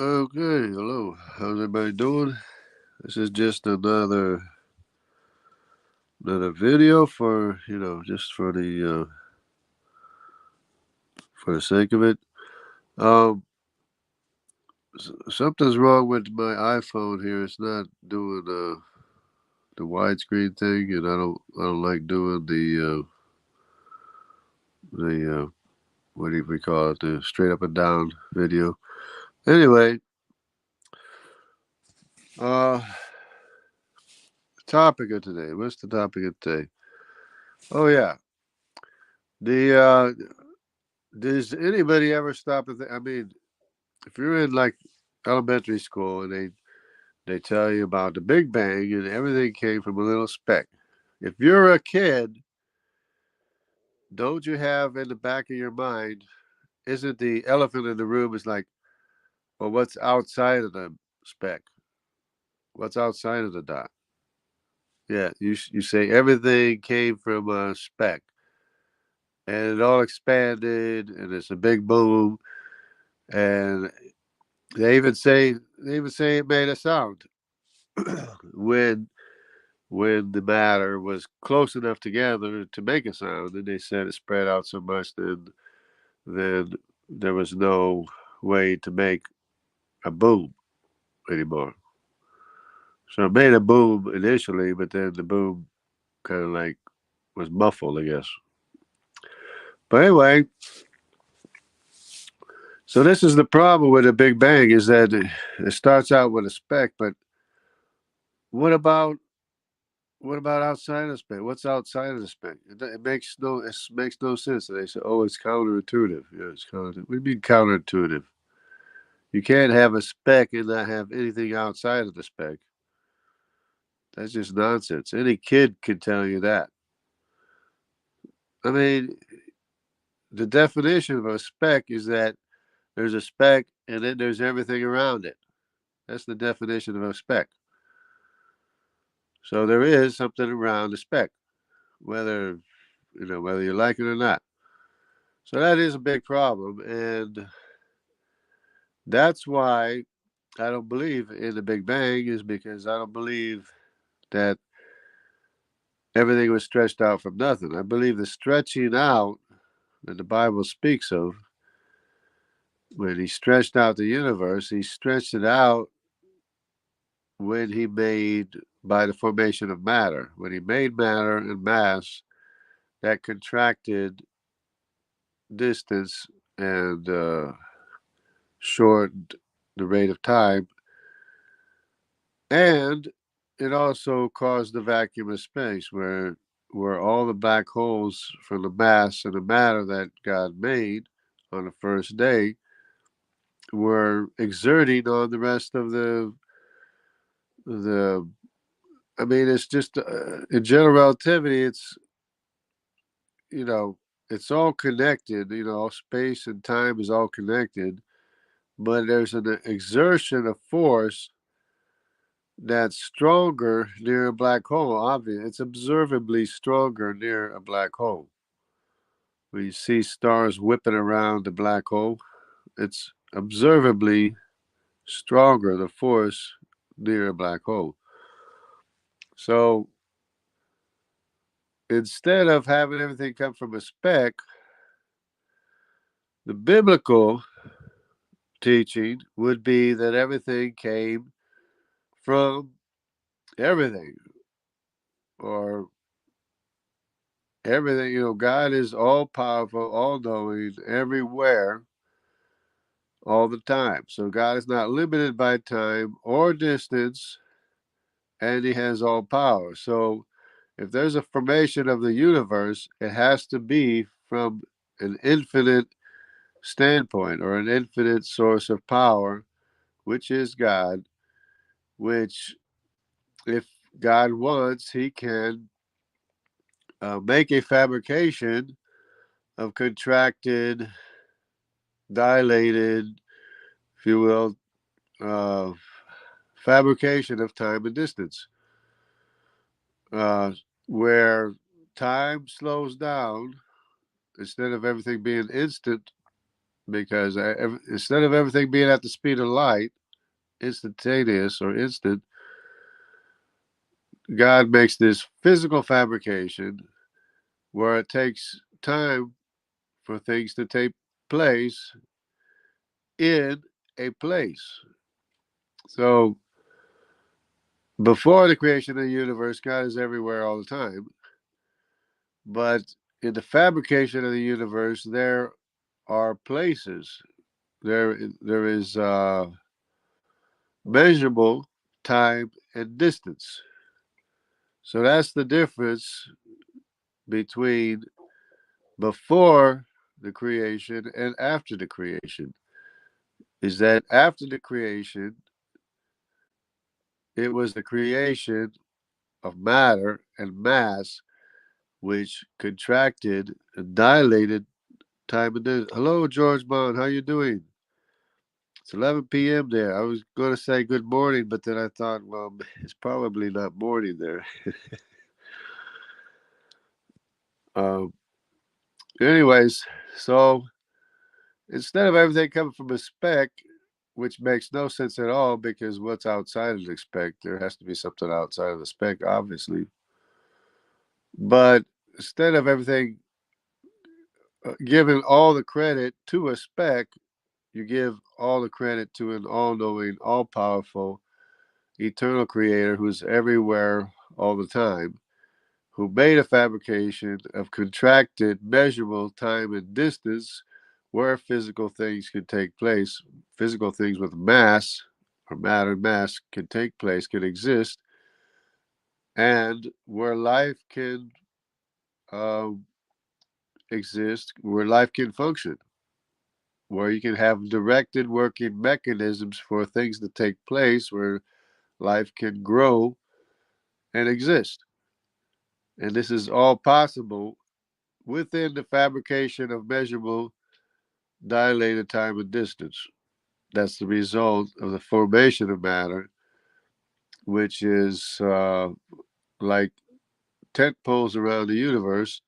Okay, hello. How's everybody doing? This is just another video for just for the sake of it. Um, Something's wrong with my iPhone here. It's not doing the widescreen thing, and I don't like doing the what do we call it, the straight up and down video. Anyway, uh, topic of today. What's the topic of today? Oh yeah, the does anybody ever stop and think? I mean, if you're in like elementary school and they tell you about the Big Bang and everything came from a little speck. If you're a kid, don't you have in the back of your mind, isn't the elephant in the room is like, well, what's outside of the speck? What's outside of the dot? Yeah, you say everything came from a speck and it all expanded and it's a big boom and they even say it made a sound when when the matter was close enough together to make a sound, and they said it spread out so much then there was no way to make a boom anymore. So it made a boom initially, but then the boom kind of like was muffled, I guess. But anyway, so this is the problem with the Big Bang is that it starts out with a speck, but what about what about outside of the spec? What's outside of the spec? It makes no sense. And they say, "Oh, it's counterintuitive." Yeah, it's counterintuitive. What do you mean counterintuitive? You can't have a spec and not have anything outside of the spec. That's just nonsense. Any kid can tell you that. I mean, the definition of a spec is that there's a spec and then there's everything around it. That's the definition of a spec. So there is something around the spec, whether whether you like it or not. So that is a big problem, and that's why I don't believe in the Big Bang, is because I don't believe that everything was stretched out from nothing. I believe the stretching out that the Bible speaks of, when he stretched out the universe, he stretched it out when he made, by the formation of matter. When he made matter and mass, that contracted distance and shortened the rate of time, and it also caused the vacuum of space where all the black holes from the mass and the matter that God made on the first day were exerting on the rest of the I mean, it's just in general relativity, you know it's all connected. Space and time is all connected, but there's an exertion of force that's stronger near a black hole. Obviously, it's observably stronger near a black hole. When you see stars whipping around the black hole, it's observably stronger, the force near a black hole. So instead of having everything come from a speck, the biblical teaching would be that everything came from everything, or everything. God is all powerful, all knowing, everywhere, all the time. So God is not limited by time or distance, and he has all power. So if there's a formation of the universe, it has to be from an infinite standpoint or an infinite source of power, which is God, which, if God wants, he can make a fabrication of contracted, dilated, if you will, uh, fabrication of time and distance, uh, where time slows down. Instead of everything being instant, because instead of everything being at the speed of light, instantaneous or instant, God makes this physical fabrication where it takes time for things to take place in a place. So before the creation of the universe, God is everywhere all the time. But in the fabrication of the universe, there are places. There is measurable time and distance. So that's the difference between before the creation and after the creation. Is that after the creation, it was the creation of matter and mass which contracted and dilated time and distance. Hello, George Bond. How you doing? It's 11 p.m. there. I was going to say good morning, but then I thought, well, it's probably not morning there. um, anyways, so instead of everything coming from a speck, which makes no sense at all because what's outside of the speck, there has to be something outside of the speck, obviously. But instead of everything giving all the credit to a speck, you give all the credit to an all knowing, all powerful, eternal creator who's everywhere all the time, who made a fabrication of contracted, measurable time and distance where physical things can take place, physical things with mass or matter and mass can take place, can exist, and where life can um, exist, where life can function, where you can have directed working mechanisms for things to take place, where life can grow and exist. And this is all possible within the fabrication of measurable dilated time and distance. That's the result of the formation of matter, which is like tent poles around the universe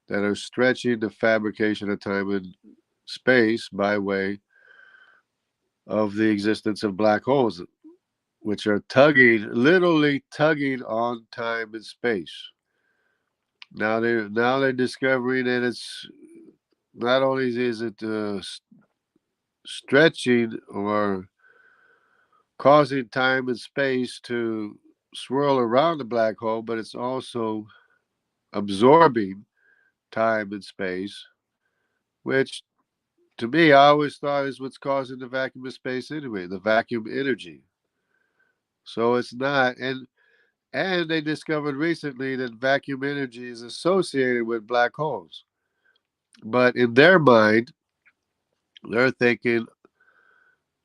that are stretching the fabrication of time and space by way of the existence of black holes, which are tugging, literally tugging on time and space. Now they're discovering that it's not only is it stretching or causing time and space to swirl around the black hole, but it's also absorbing time and space, which to me I always thought is what's causing the vacuum of space anyway, the vacuum energy. So it's not, and they discovered recently that vacuum energy is associated with black holes. But in their mind, they're thinking,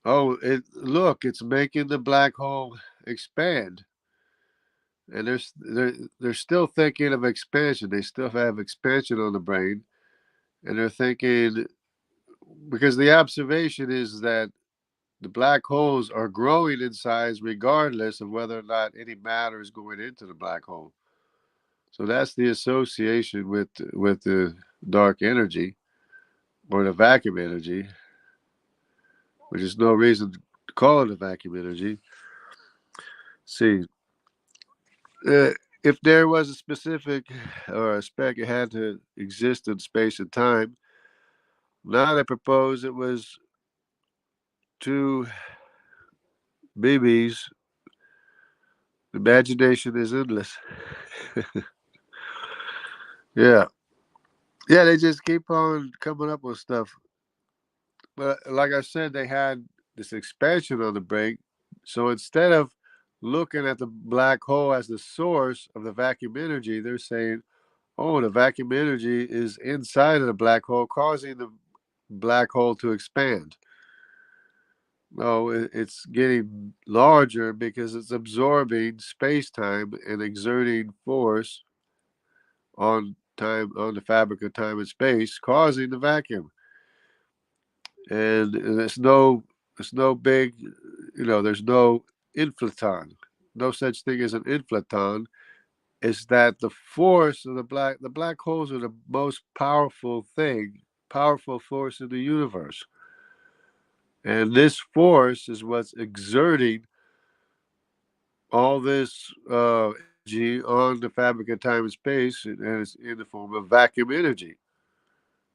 oh, it's making the black hole expand. And they're still thinking of expansion. They still have expansion on the brain, and they're thinking because the observation is that the black holes are growing in size regardless of whether or not any matter is going into the black hole. So that's the association with the dark energy or the vacuum energy, which is no reason to call it a vacuum energy. See, uh, if there was a specific or a spec, it had to exist in space and time. Now they propose it was two BBs. Imagination is endless. Yeah. Yeah, they just keep on coming up with stuff. But like I said, they had this expansion on the brink. So instead of looking at the black hole as the source of the vacuum energy, they're saying, oh, the vacuum energy is inside of the black hole, causing the black hole to expand. No, it's getting larger because it's absorbing space time and exerting force on time, on the fabric of time and space, causing the vacuum. And it's no big, there's no inflaton, no such thing as an inflaton. It's that the force of the black holes are the most powerful thing powerful force in the universe. And this force is what's exerting all this energy on the fabric of time and space, and it's in the form of vacuum energy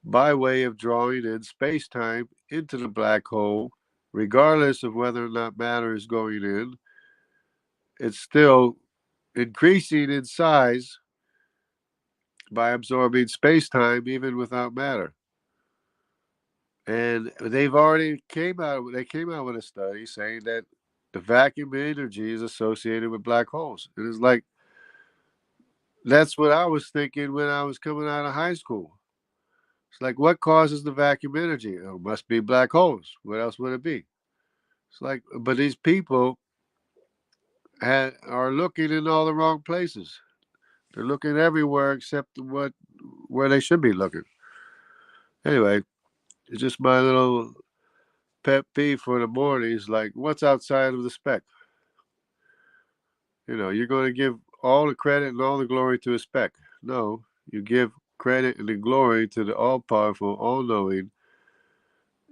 by way of drawing in space time into the black hole, regardless of whether or not matter is going in. It's still increasing in size by absorbing space time even without matter. And they came out with a study saying that the vacuum energy is associated with black holes. It is like that's what I was thinking when I was coming out of high school. It's like, what causes the vacuum energy? Oh, it must be black holes. What else would it be? It's like, but these people are looking in all the wrong places. They're looking everywhere except where they should be looking. Anyway, it's just my little pet peeve for the morning. Is like, what's outside of the speck? You're going to give all the credit and all the glory to a speck. No, you give credit and the glory to the all-powerful, all-knowing,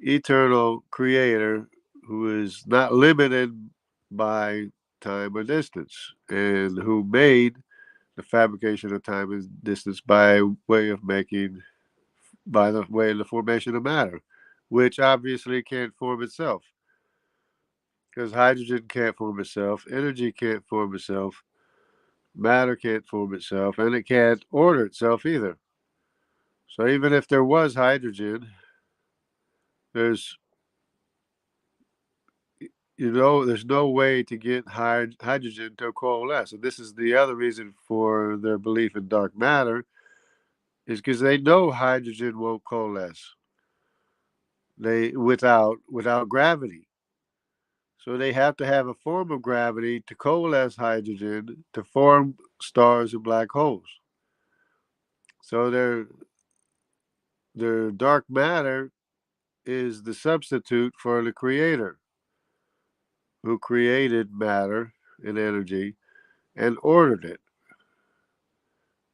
eternal creator who is not limited by time or distance, and who made the fabrication of time and distance by way of the formation of matter, which obviously can't form itself, because hydrogen can't form itself, energy can't form itself, matter can't form itself, and it can't order itself either. So even if there was hydrogen, there's there's no way to get hydrogen to coalesce. And this is the other reason for their belief in dark matter, is because they know hydrogen won't coalesce. Without gravity. So they have to have a form of gravity to coalesce hydrogen to form stars and black holes. So their dark matter is the substitute for the creator, who created matter and energy and ordered it.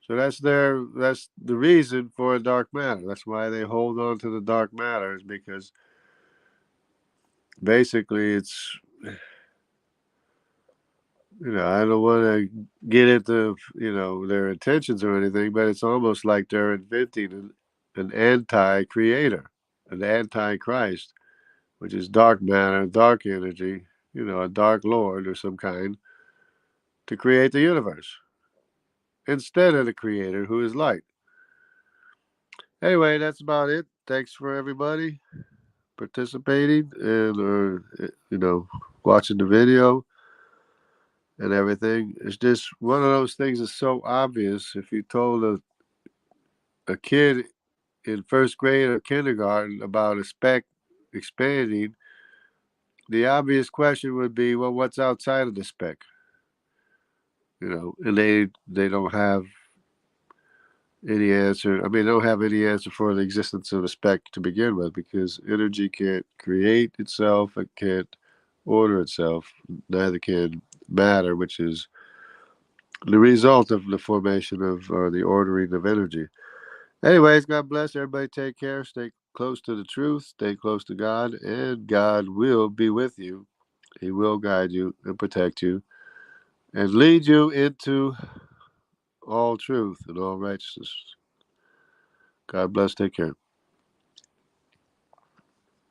So that's the reason for dark matter. That's why they hold on to the dark matter, is because basically it's, I don't want to get into their intentions or anything, but it's almost like they're inventing an anti-creator, an anti-Christ, which is dark matter, dark energy, a dark lord or some kind, to create the universe instead of the creator, who is light. Anyway, that's about it. Thanks for everybody participating and or watching the video and everything. It's just one of those things that's so obvious. If you told a kid in first grade or kindergarten about a speck expanding, the obvious question would be, well, what's outside of the speck? And they don't have any answer. I mean, they don't have any answer for the existence of a speck to begin with, because energy can't create itself, it can't order itself, neither can matter, which is the result of the formation of, or the ordering of, energy. Anyways, God bless everybody. Take care. Stay close to the truth. Stay close to God, and God will be with you. He will guide you and protect you and lead you into all truth and all righteousness. God bless. Take care.